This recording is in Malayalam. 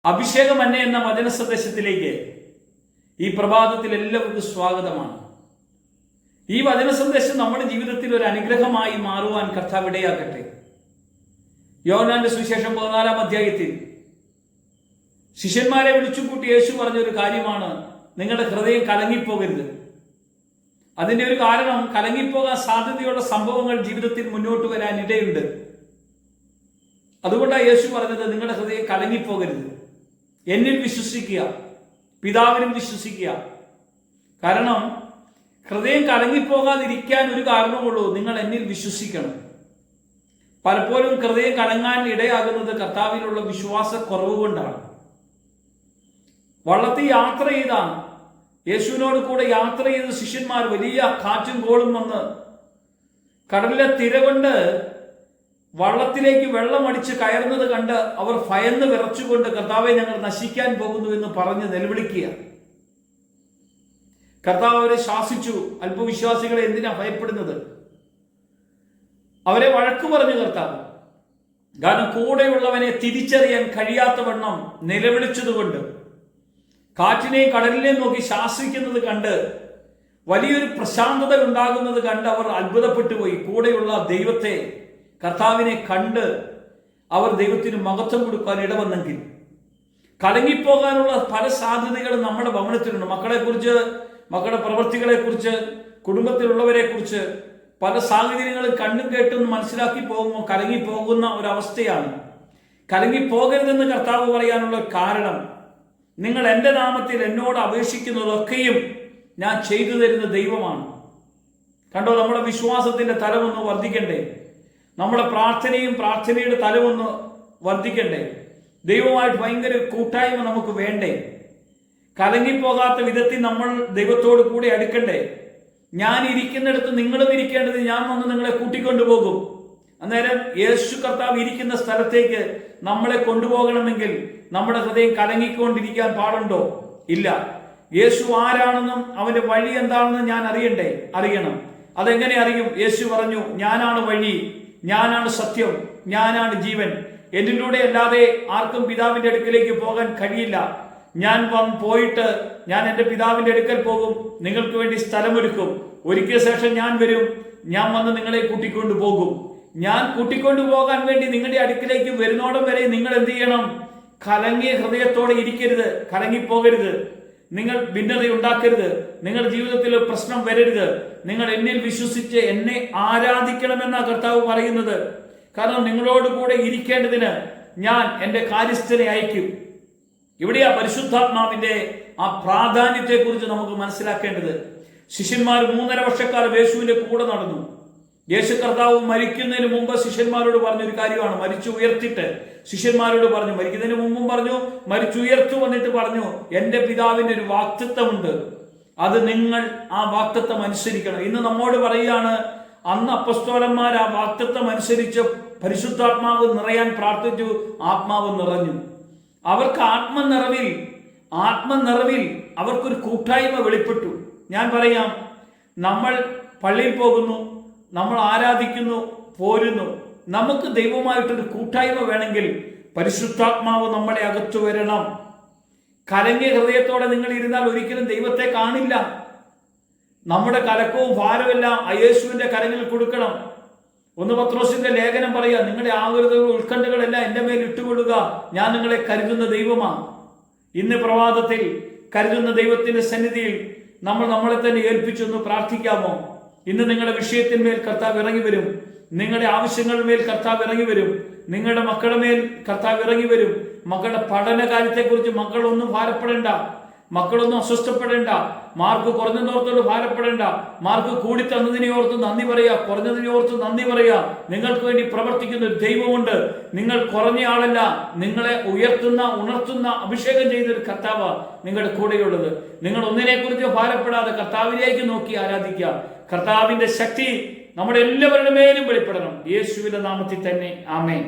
അഭിഷേകമന്ന എന്ന വചന സന്ദേശത്തിലേക്ക് ഈ പ്രഭാതത്തിൽ എല്ലാവർക്കും സ്വാഗതമാണ്. ഈ വചന സന്ദേശം നമ്മുടെ ജീവിതത്തിൽ ഒരു അനുഗ്രഹമായി മാറുവാൻ കർത്താവ് ഇടയാക്കട്ടെ. യോഹന്നാന്റെ സുവിശേഷം 14-ാം അധ്യായത്തിൽ ശിഷ്യന്മാരെ വിളിച്ചുകൂട്ടി യേശു പറഞ്ഞൊരു കാര്യമാണ്, നിങ്ങളുടെ ഹൃദയം കലങ്ങിപ്പോകരുത്. അതിന്റെ ഒരു കാരണം, കലങ്ങിപ്പോകാൻ സാധ്യതയുള്ള സംഭവങ്ങൾ ജീവിതത്തിൽ മുന്നോട്ട് വരാൻ ഇടയുണ്ട്. അതുകൊണ്ടാണ് യേശു പറഞ്ഞത്, നിങ്ങളുടെ ഹൃദയം കലങ്ങിപ്പോകരുത്, എന്നിൽ വിശ്വസിക്കുക, പിതാവിനും വിശ്വസിക്കുക. കാരണം ഹൃദയം കലങ്ങിപ്പോകാതിരിക്കാൻ ഒരു കാരണമുള്ളൂ, നിങ്ങൾ എന്നിൽ വിശ്വസിക്കണം. പലപ്പോഴും ഹൃദയം കലങ്ങാൻ ഇടയാകുന്നത് കർത്താവിലുള്ള വിശ്വാസക്കുറവ് കൊണ്ടാണ്. വള്ളത്തിൽ യാത്ര ചെയ്താണ് യേശുവിനോട് കൂടെ യാത്ര ചെയ്ത ശിഷ്യന്മാർ വലിയ കാറ്റും കോളും വന്ന് കടലിലെ തിര കൊണ്ട് വള്ളത്തിലേക്ക് വെള്ളമടിച്ച് കയറുന്നത് കണ്ട് അവർ ഭയന്ന് വിറച്ചുകൊണ്ട്, കർത്താവെ, ഞങ്ങൾ നശിക്കാൻ പോകുന്നു എന്ന് പറഞ്ഞ് നിലവിളിക്കുക. കർത്താവ് അവരെ ശാസിച്ചു. അല്പവിശ്വാസികളെ എന്തിനാ ഭയപ്പെടുന്നത്? അവരെ വഴക്കു പറഞ്ഞു കർത്താവ്. കാരണം കൂടെയുള്ളവനെ തിരിച്ചറിയാൻ കഴിയാത്തവണ്ണം നിലവിളിച്ചതുകൊണ്ട്, കാറ്റിനെയും കടലിനെയും നോക്കി ശാസിക്കുന്നത് കണ്ട് വലിയൊരു പ്രശാന്തത ഉണ്ടാകുന്നത് കണ്ട് അവർ അത്ഭുതപ്പെട്ടു പോയി. കൂടെയുള്ള ദൈവത്തെ, കർത്താവിനെ കണ്ട് അവർ ദൈവത്തിന് മഹത്വം കൊടുക്കാൻ ഇടവന്നെങ്കിൽ, കലങ്ങിപ്പോകാനുള്ള പല സാധ്യതകളും നമ്മുടെ ഭവനത്തിലുണ്ട്. മക്കളെക്കുറിച്ച്, മക്കളുടെ പ്രവൃത്തികളെക്കുറിച്ച്, കുടുംബത്തിലുള്ളവരെ കുറിച്ച് പല സാഹചര്യങ്ങളും കണ്ണും കേട്ടും മനസ്സിലാക്കി പോകുമ്പോൾ കലങ്ങിപ്പോകുന്ന ഒരവസ്ഥയാണ്. കലങ്ങിപ്പോകരുതെന്ന് കർത്താവ് പറയാനുള്ള കാരണം, നിങ്ങൾ എൻ്റെ നാമത്തിൽ എന്നോട് അപേക്ഷിക്കുന്നതൊക്കെയും ഞാൻ ചെയ്തു തരുന്ന ദൈവമാണ്. കണ്ടോ, നമ്മുടെ വിശ്വാസത്തിന്റെ തലമൊന്ന് വർദ്ധിക്കണ്ടേ? നമ്മുടെ പ്രാർത്ഥനയുടെ തലമൊന്ന് വർദ്ധിക്കണ്ടേ? ദൈവമായിട്ട് ഭയങ്കര കൂട്ടായ്മ നമുക്ക് വേണ്ടേ? കലങ്ങിപ്പോകാത്ത വിധത്തിൽ നമ്മൾ ദൈവത്തോട് കൂടെ അടുക്കണ്ടേ? ഞാൻ ഇരിക്കുന്നിടത്ത് നിങ്ങളും ഇരിക്കേണ്ടത്, ഞാൻ വന്ന് നിങ്ങളെ കൂട്ടിക്കൊണ്ടുപോകും. അന്നേരം യേശു കർത്താവ് ഇരിക്കുന്ന സ്ഥലത്തേക്ക് നമ്മളെ കൊണ്ടുപോകണമെങ്കിൽ നമ്മുടെ ഹൃദയം കലങ്ങിക്കൊണ്ടിരിക്കാൻ പാടുണ്ടോ? ഇല്ല. യേശു ആരാണെന്നും അവന്റെ വഴി എന്താണെന്നും ഞാൻ അറിയണം. അതെങ്ങനെ അറിയും? യേശു പറഞ്ഞു, ഞാനാണ് വഴി, ഞാനാണ് സത്യം, ഞാനാണ് ജീവൻ. എന്നിലൂടെ അല്ലാതെ ആർക്കും പിതാവിന്റെ അടുക്കലേക്ക് പോകാൻ കഴിയില്ല. ഞാൻ പോയിട്ട് ഞാൻ എൻ്റെ പിതാവിന്റെ അടുക്കൽ പോകും, നിങ്ങൾക്ക് വേണ്ടി സ്ഥലമൊരുക്കും. ഒരിക്കൽ ശേഷം ഞാൻ വരും, ഞാൻ വന്ന് നിങ്ങളെ കൂട്ടിക്കൊണ്ടു പോകും. ഞാൻ കൂട്ടിക്കൊണ്ടു പോകാൻ വേണ്ടി നിങ്ങളുടെ അടുക്കിലേക്ക് വരുന്നോടം വരെ നിങ്ങൾ എന്ത് ചെയ്യണം? കലങ്ങിയ ഹൃദയത്തോടെ ഇരിക്കരുത്, കലങ്ങിപ്പോകരുത്. നിങ്ങൾ ഭിന്നത ഉണ്ടാക്കരുത്, നിങ്ങളുടെ ജീവിതത്തിൽ പ്രശ്നം വരരുത്. നിങ്ങൾ എന്നിൽ വിശ്വസിച്ച് എന്നെ ആരാധിക്കണമെന്നാണ് കർത്താവ് പറയുന്നത്. കാരണം നിങ്ങളോട് കൂടെ ഇരിക്കേണ്ടതിന് ഞാൻ എൻ്റെ കാര്യസ്ഥനെ അയക്കും. ഇവിടെയാ പരിശുദ്ധാത്മാവിന്റെ ആ പ്രാധാന്യത്തെ കുറിച്ച് നമുക്ക് മനസ്സിലാക്കേണ്ടത്. ശിഷ്യന്മാർ 3.5 വർഷക്കാലം യേശുവിന്റെ കൂടെ നടന്നു. യേശു കർത്താവ് മരിക്കുന്നതിന് മുമ്പ് ശിഷ്യന്മാരോട് പറഞ്ഞൊരു കാര്യമാണ്. മരിച്ചു ഉയർത്തിട്ട് ശിഷ്യന്മാരോട് പറഞ്ഞു, മരിക്കുന്നതിന് മുമ്പും പറഞ്ഞു, മരിച്ചുയർത്തു വന്നിട്ട് പറഞ്ഞു, എൻ്റെ പിതാവിന്റെ ഒരു വാഗ്ദത്തമുണ്ട്, അത് നിങ്ങൾ ആ വാഗ്ദത്തം അനുസരിക്കണം. ഇന്ന് നമ്മോട് പറയുകയാണ്, അന്ന് അപ്പസ്തോലന്മാർ ആ വാഗ്ദത്തം അനുസരിച്ച് പരിശുദ്ധാത്മാവ് നിറയാൻ പ്രാർത്ഥിച്ചു. ആത്മാവ് നിറഞ്ഞു. അവർക്ക് ആത്മനിറവിൽ അവർക്കൊരു കൂട്ടായ്മ വെളിപ്പെട്ടു. ഞാൻ പറയാം, നമ്മൾ പള്ളിയിൽ പോകുന്നു, നമ്മൾ ആരാധിക്കുന്നു, പോരുന്നു. നമുക്ക് ദൈവമായിട്ടൊരു കൂട്ടായ്മ വേണമെങ്കിൽ പരിശുദ്ധാത്മാവ് നമ്മുടെ അകത്തു വരണം. കലങ്ങിയ ഹൃദയത്തോടെ നിങ്ങൾ ഇരുന്നാൽ ഒരിക്കലും ദൈവത്തെ കാണില്ല. നമ്മുടെ കലക്കവും ഭാരമെല്ലാം യേശുവിന്റെ കരങ്ങളിൽ കൊടുക്കണം. 1 പത്രോസിന്റെ ലേഖനം പറയുക, നിങ്ങളുടെ ആകുലതകളും ഉത്കണ്ഠകളെല്ലാം എൻ്റെ മേൽ ഇട്ടുകൊള്ളുക, ഞാൻ നിങ്ങളെ കരുതുന്ന ദൈവമാണ്. ഇന്ന് പ്രഭാതത്തിൽ കരുതുന്ന ദൈവത്തിന്റെ സന്നിധിയിൽ നമ്മൾ നമ്മളെ തന്നെ ഏൽപ്പിച്ചൊന്ന് പ്രാർത്ഥിക്കാമോ? ഇന്ന് നിങ്ങളുടെ വിഷയത്തിന്മേൽ കർത്താവ് ഇറങ്ങി വരും. നിങ്ങളുടെ ആവശ്യങ്ങളുടെ മേൽ കർത്താവ് ഇറങ്ങി വരും. നിങ്ങളുടെ മക്കളുടെ മേൽ കർത്താവ് ഇറങ്ങി വരും. മക്കളുടെ പഠന കാര്യത്തെക്കുറിച്ച് മക്കളൊന്നും ഭാരപ്പെടേണ്ട, മക്കളൊന്നും അസ്വസ്ഥപ്പെടേണ്ട. മാർക്ക് കുറഞ്ഞതോർത്തോട് ഭാരപ്പെടേണ്ട. മാർക്ക് കൂടി തന്നതിനെ ഓർത്ത് നന്ദി പറയുക, കുറഞ്ഞതിനെ ഓർത്ത് നന്ദി പറയുക. നിങ്ങൾക്ക് വേണ്ടി പ്രവർത്തിക്കുന്ന ഒരു ദൈവമുണ്ട്. നിങ്ങൾ കുറഞ്ഞ ആളല്ല, നിങ്ങളെ ഉണർത്തുന്ന അഭിഷേകം ചെയ്തൊരു കർത്താവ് നിങ്ങളുടെ കൂടെയുള്ളത്. നിങ്ങൾ ഒന്നിനെക്കുറിച്ച് ഭാരപ്പെടാതെ കർത്താവിലേക്ക് നോക്കി ആരാധിക്കുക. കർത്താവിന്റെ ശക്തി നമ്മുടെ എല്ലാവരുടെ മേലും വെളിപ്പെടണം. യേശുവിന്റെ നാമത്തിൽ തന്നെ. ആമേൻ.